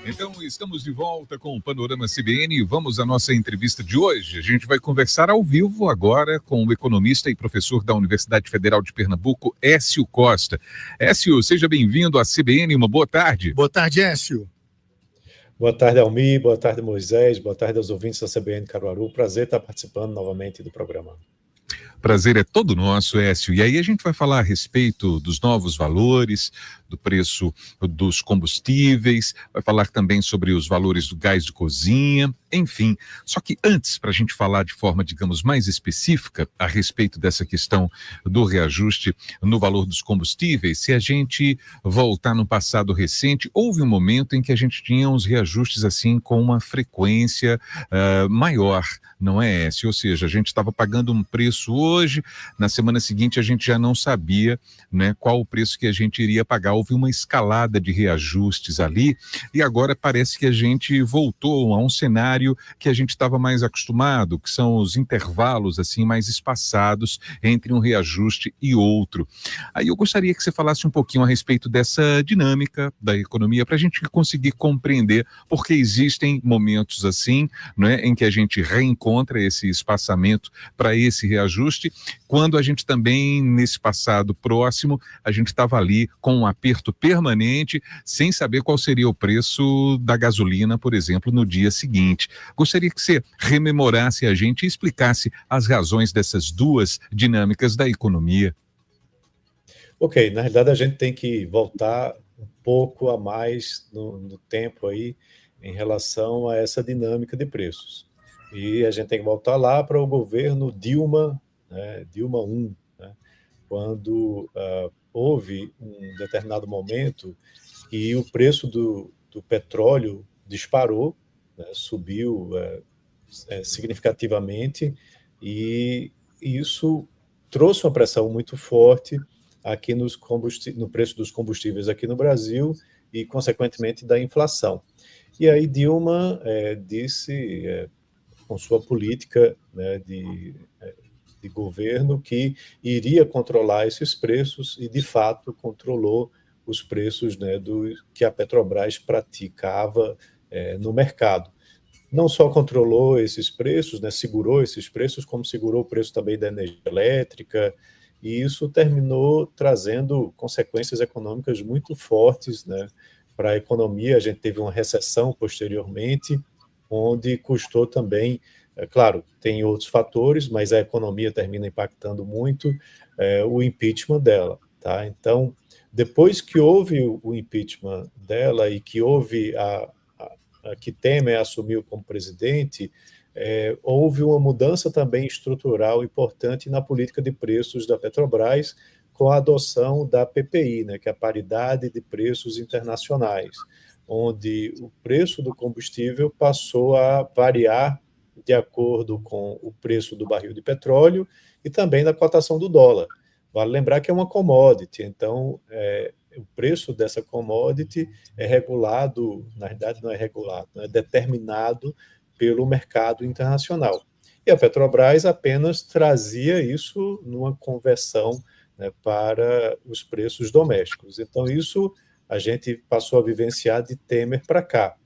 Então, estamos de volta com o Panorama CBN e vamos à nossa entrevista de hoje. A gente vai conversar ao vivo agora com o economista e professor da Universidade Federal de Pernambuco, Écio Costa. Écio, seja bem-vindo à CBN, uma boa tarde. Boa tarde, Écio. Boa tarde, Almir, boa tarde, Moisés, boa tarde aos ouvintes da CBN Caruaru. Prazer estar participando novamente do programa. Prazer é todo nosso, Écio. E aí a gente vai falar a respeito dos novos valores, do preço dos combustíveis, vai falar também sobre os valores do gás de cozinha, enfim. Só que antes, para a gente falar de forma, digamos, mais específica a respeito dessa questão do reajuste no valor dos combustíveis, se a gente voltar no passado recente, houve um momento em que a gente tinha uns reajustes assim com uma frequência maior, não é, Écio? Ou seja, a gente estava pagando um preço hoje, na semana seguinte a gente já não sabia, né, qual o preço que a gente iria pagar. Houve uma escalada de reajustes ali e agora parece que a gente voltou a um cenário que a gente estava mais acostumado, que são os intervalos assim mais espaçados entre um reajuste e outro. Aí eu gostaria que você falasse um pouquinho a respeito dessa dinâmica da economia para a gente conseguir compreender porque existem momentos assim, né, em que a gente reencontra esse espaçamento para esse reajuste, quando a gente também, nesse passado próximo, a gente estava ali com um aperto permanente, sem saber qual seria o preço da gasolina, por exemplo, no dia seguinte. Gostaria que você rememorasse a gente e explicasse as razões dessas duas dinâmicas da economia. Ok, na realidade a gente tem que voltar um pouco a mais no tempo aí em relação a essa dinâmica de preços. E a gente tem que voltar lá para o governo Dilma, né, Dilma I, né, quando houve um determinado momento que o preço do petróleo disparou, né, subiu significativamente, e isso trouxe uma pressão muito forte aqui no preço dos combustíveis aqui no Brasil e, consequentemente, da inflação. E aí Dilma disse, com sua política, né, de governo, que iria controlar esses preços e, de fato, controlou os preços, né, que a Petrobras praticava no mercado. Não só controlou esses preços, né, segurou esses preços, como segurou o preço também da energia elétrica, e isso terminou trazendo consequências econômicas muito fortes, né, para a economia. A gente teve uma recessão posteriormente, onde custou também, claro, tem outros fatores, mas a economia termina impactando muito o impeachment dela. Tá? Então, depois que houve o impeachment dela e que houve que Temer assumiu como presidente, houve uma mudança também estrutural importante na política de preços da Petrobras, com a adoção da PPI, né, que é a paridade de preços internacionais, onde o preço do combustível passou a variar de acordo com o preço do barril de petróleo e também da cotação do dólar. Vale lembrar que é uma commodity, então o preço dessa commodity é regulado, na verdade não é regulado, é determinado pelo mercado internacional. E a Petrobras apenas trazia isso numa conversão, né, para os preços domésticos. Então isso a gente passou a vivenciar de Temer para cá.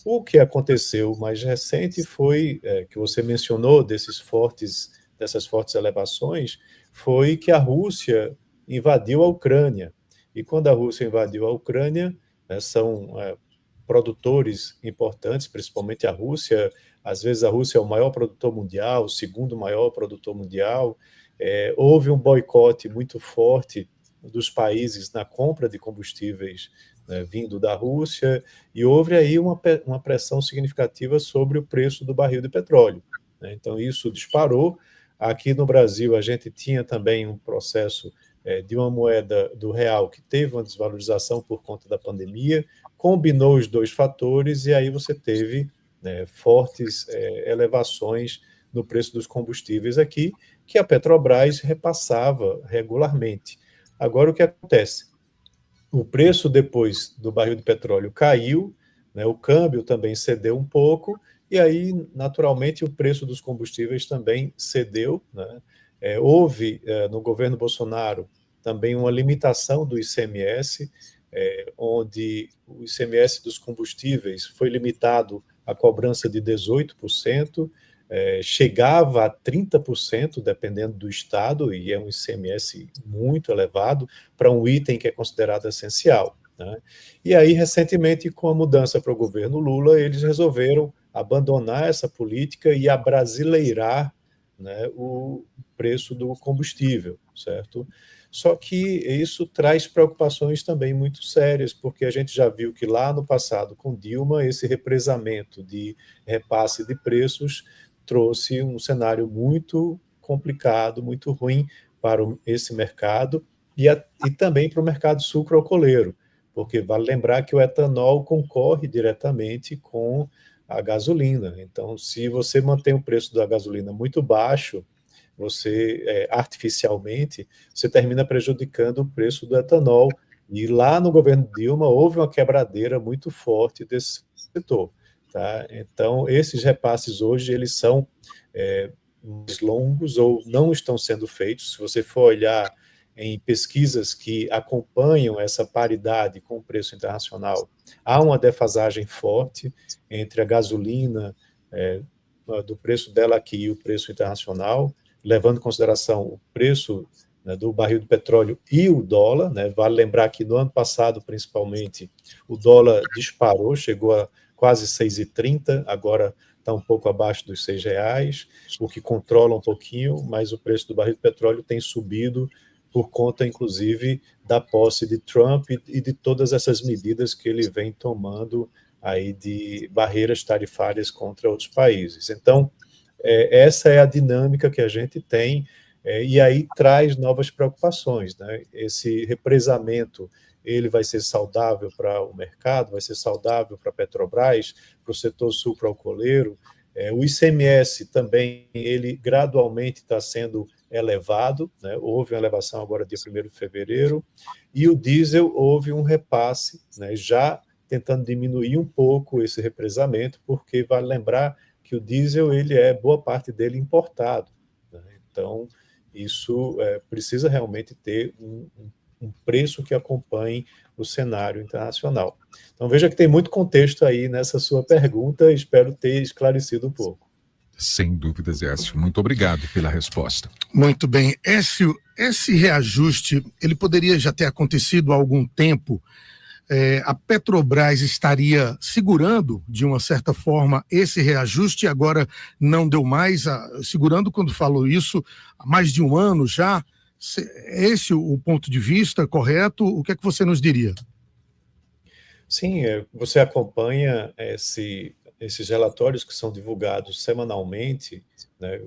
O que aconteceu mais recente foi, que você mencionou, dessas fortes elevações, foi que a Rússia invadiu a Ucrânia. E quando a Rússia invadiu a Ucrânia, né, são produtores importantes, principalmente a Rússia. Às vezes a Rússia é o maior produtor mundial, o segundo maior produtor mundial. Houve um boicote muito forte dos países na compra de combustíveis, né, vindo da Rússia, e houve aí uma pressão significativa sobre o preço do barril de petróleo, né? Então isso disparou. Aqui no Brasil a gente tinha também um processo de uma moeda do real que teve uma desvalorização por conta da pandemia, combinou os dois fatores e aí você teve, né, fortes elevações no preço dos combustíveis aqui, que a Petrobras repassava regularmente. Agora, o que acontece? O preço depois do barril de petróleo caiu, né, o câmbio também cedeu um pouco, e aí, naturalmente, o preço dos combustíveis também cedeu, né? Houve, no governo Bolsonaro, também uma limitação do ICMS, onde o ICMS dos combustíveis foi limitado à cobrança de 18%, chegava a 30%, dependendo do estado, e é um ICMS muito elevado para um item que é considerado essencial, né? E aí, recentemente, com a mudança para o governo Lula, eles resolveram abandonar essa política e abrasileirar, né, o preço do combustível, certo? Só que isso traz preocupações também muito sérias, porque a gente já viu que lá no passado, com Dilma, esse represamento de repasse de preços trouxe um cenário muito complicado, muito ruim para esse mercado e também para o mercado sucroalcooleiro, porque vale lembrar que o etanol concorre diretamente com a gasolina. Então, se você mantém o preço da gasolina muito baixo, você artificialmente, você termina prejudicando o preço do etanol. E lá no governo Dilma houve uma quebradeira muito forte desse setor. Tá? Então, esses repasses hoje, eles são mais longos ou não estão sendo feitos. Se você for olhar em pesquisas que acompanham essa paridade com o preço internacional, há uma defasagem forte entre a gasolina, do preço dela aqui e o preço internacional, levando em consideração o preço, né, do barril de petróleo e o dólar, né? Vale lembrar que no ano passado, principalmente, o dólar disparou, chegou a quase 6,30, agora está um pouco abaixo dos R$ 6, o que controla um pouquinho, mas o preço do barril de petróleo tem subido por conta, inclusive, da posse de Trump e de todas essas medidas que ele vem tomando aí de barreiras tarifárias contra outros países. Então, essa é a dinâmica que a gente tem, e aí traz novas preocupações, né? Esse represamento, ele vai ser saudável para o mercado, vai ser saudável para a Petrobras, para o setor sucroalcooleiro. O ICMS também, ele gradualmente está sendo elevado, né? Houve uma elevação agora dia 1º de fevereiro, e o diesel houve um repasse, né? Já tentando diminuir um pouco esse represamento, porque vale lembrar que o diesel, ele boa parte dele importado, né? Então, isso precisa realmente ter um preço que acompanhe o cenário internacional. Então, veja que tem muito contexto aí nessa sua pergunta, espero ter esclarecido um pouco. Sem dúvidas, Écio. Muito obrigado pela resposta. Muito bem. Écio, esse reajuste, ele poderia já ter acontecido há algum tempo. A Petrobras estaria segurando, de uma certa forma, esse reajuste, agora não deu mais, segurando, quando falo isso, há mais de um ano já. É esse o ponto de vista correto? O que é que você nos diria? Sim, você acompanha esses relatórios que são divulgados semanalmente, né,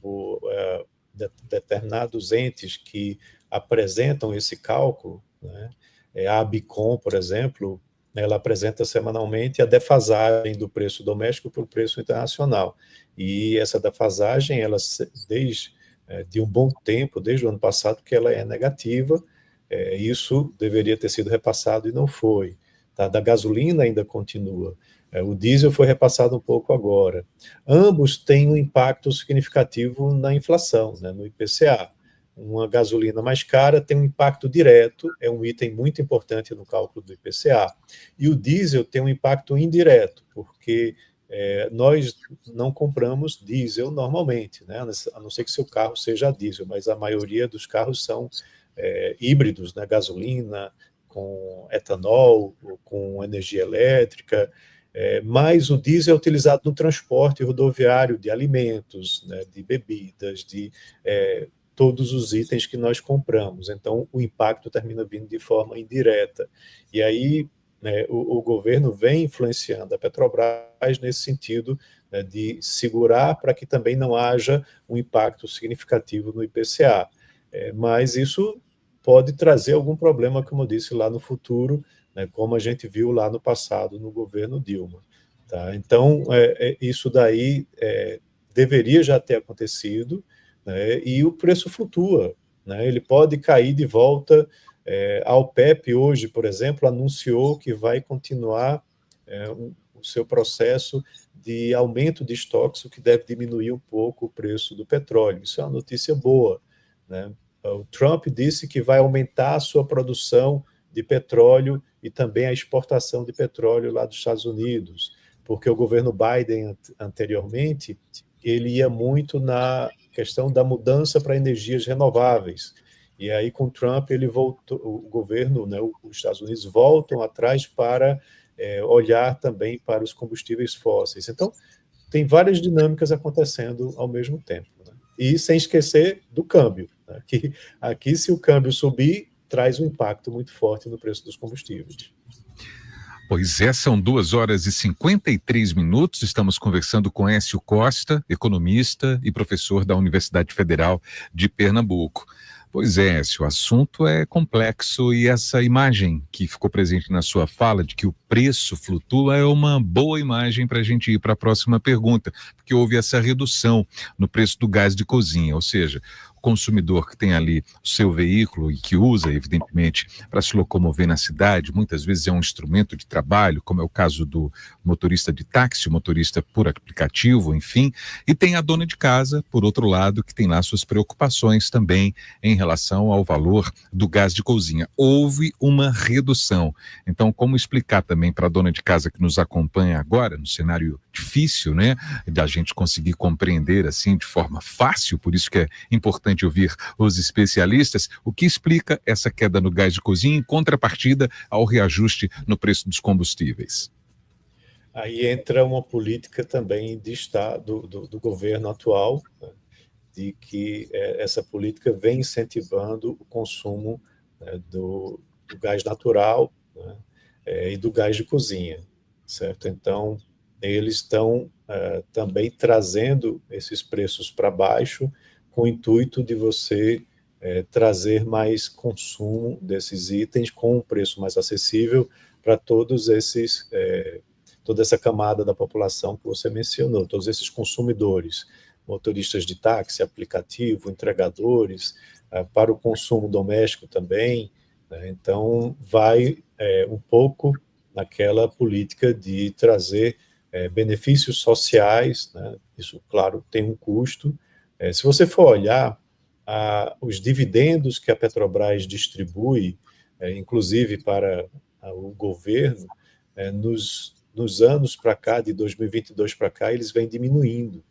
por determinados entes que apresentam esse cálculo, né? A Abicom, por exemplo, ela apresenta semanalmente a defasagem do preço doméstico para o preço internacional. E essa defasagem, ela desde de um bom tempo, desde o ano passado, que ela é negativa. Isso deveria ter sido repassado e não foi. Tá? Da gasolina ainda continua. O diesel foi repassado um pouco agora. Ambos têm um impacto significativo na inflação, né, no IPCA. Uma gasolina mais cara tem um impacto direto, é um item muito importante no cálculo do IPCA. E o diesel tem um impacto indireto, porque nós não compramos diesel normalmente, né? A não ser que seu carro seja diesel, mas a maioria dos carros são híbridos, né? Gasolina, com etanol, com energia elétrica, mas o diesel é utilizado no transporte rodoviário de alimentos, né? De bebidas, de todos os itens que nós compramos. Então, o impacto termina vindo de forma indireta. E aí, né, o governo vem influenciando a Petrobras nesse sentido, né, de segurar para que também não haja um impacto significativo no IPCA. Mas isso pode trazer algum problema, como eu disse, lá no futuro, né, como a gente viu lá no passado, no governo Dilma. Tá? Então, isso daí deveria já ter acontecido, né, e o preço flutua, né, ele pode cair de volta. A OPEP hoje, por exemplo, anunciou que vai continuar o seu processo de aumento de estoques, o que deve diminuir um pouco o preço do petróleo. Isso é uma notícia boa, né? O Trump disse que vai aumentar a sua produção de petróleo e também a exportação de petróleo lá dos Estados Unidos, porque o governo Biden anteriormente ele ia muito na questão da mudança para energias renováveis. E aí, com Trump, ele voltou, o governo, né, os Estados Unidos voltam atrás para olhar também para os combustíveis fósseis. Então, tem várias dinâmicas acontecendo ao mesmo tempo, né? E sem esquecer do câmbio, né? Que aqui, se o câmbio subir, traz um impacto muito forte no preço dos combustíveis. Pois é, são 2h53. Estamos conversando com Écio Costa, economista e professor da Universidade Federal de Pernambuco. Pois é, Écio, o assunto é complexo e essa imagem que ficou presente na sua fala de que o preço flutua é uma boa imagem para a gente ir para a próxima pergunta, porque houve essa redução no preço do gás de cozinha, ou seja, o consumidor que tem ali o seu veículo e que usa, evidentemente, para se locomover na cidade, muitas vezes é um instrumento de trabalho, como é o caso do motorista de táxi, motorista por aplicativo, enfim, e tem a dona de casa, por outro lado, que tem lá suas preocupações também em relação ao valor do gás de cozinha. Houve uma redução. Então, como explicar também para a dona de casa que nos acompanha agora, no cenário difícil, né, da gente conseguir compreender assim de forma fácil, por isso que é importante ouvir os especialistas, o que explica essa queda no gás de cozinha em contrapartida ao reajuste no preço dos combustíveis? Aí entra uma política também de Estado, do governo atual, né, de que essa política vem incentivando o consumo, né, do gás natural, né, e do gás de cozinha, certo? Então, eles estão também trazendo esses preços para baixo com o intuito de você trazer mais consumo desses itens com um preço mais acessível para todos esses, toda essa camada da população que você mencionou, todos esses consumidores, motoristas de táxi, aplicativo, entregadores, para o consumo doméstico também, né? Então, vai um pouco naquela política de trazer benefícios sociais, né? Isso, claro, tem um custo. Se você for olhar os dividendos que a Petrobras distribui, inclusive para o governo, nos anos para cá, de 2022 para cá, eles vêm diminuindo,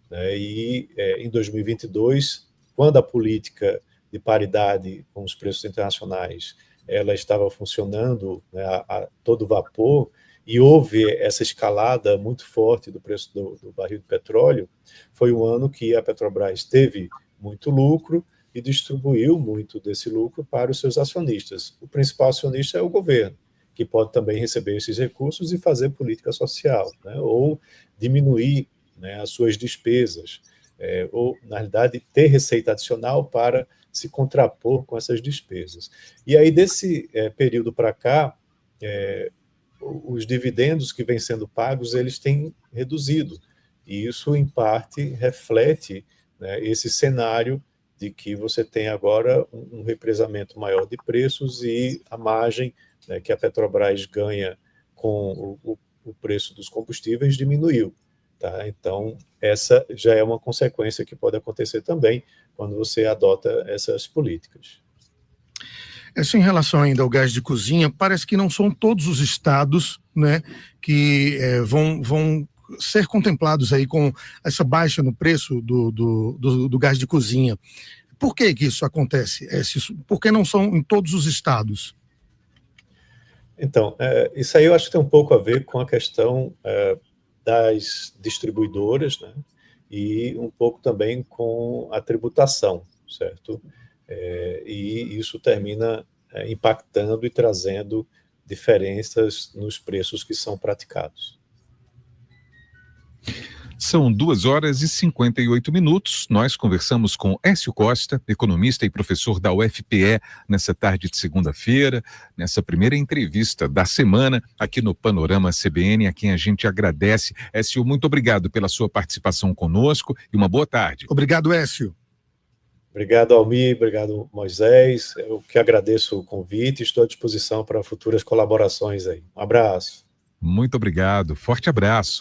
né? E em 2022, quando a política de paridade com os preços internacionais ela estava funcionando, né, a todo vapor, e houve essa escalada muito forte do preço do barril de petróleo, foi um ano que a Petrobras teve muito lucro e distribuiu muito desse lucro para os seus acionistas. O principal acionista é o governo, que pode também receber esses recursos e fazer política social, né, ou diminuir, né, as suas despesas, ou, na realidade, ter receita adicional para se contrapor com essas despesas. E aí, desse período para cá, os dividendos que vêm sendo pagos, eles têm reduzido. E isso, em parte, reflete, né, esse cenário de que você tem agora um represamento maior de preços e a margem, né, que a Petrobras ganha com o preço dos combustíveis diminuiu. Tá? Então, essa já é uma consequência que pode acontecer também quando você adota essas políticas. Em relação ainda ao gás de cozinha, parece que não são todos os estados, né, que vão ser contemplados aí com essa baixa no preço do gás de cozinha. Por que isso acontece? Por que não são em todos os estados? Então, isso aí eu acho que tem um pouco a ver com a questão das distribuidoras, né, e um pouco também com a tributação, certo? E isso termina impactando e trazendo diferenças nos preços que são praticados. São 2h58. Nós conversamos com Écio Costa, economista e professor da UFPE, nessa tarde de segunda-feira, nessa primeira entrevista da semana aqui no Panorama CBN, a quem a gente agradece. Écio, muito obrigado pela sua participação conosco e uma boa tarde. Obrigado, Écio. Obrigado, Almir, obrigado, Moisés. Eu que agradeço o convite e estou à disposição para futuras colaborações aí. Um abraço. Muito obrigado. Forte abraço.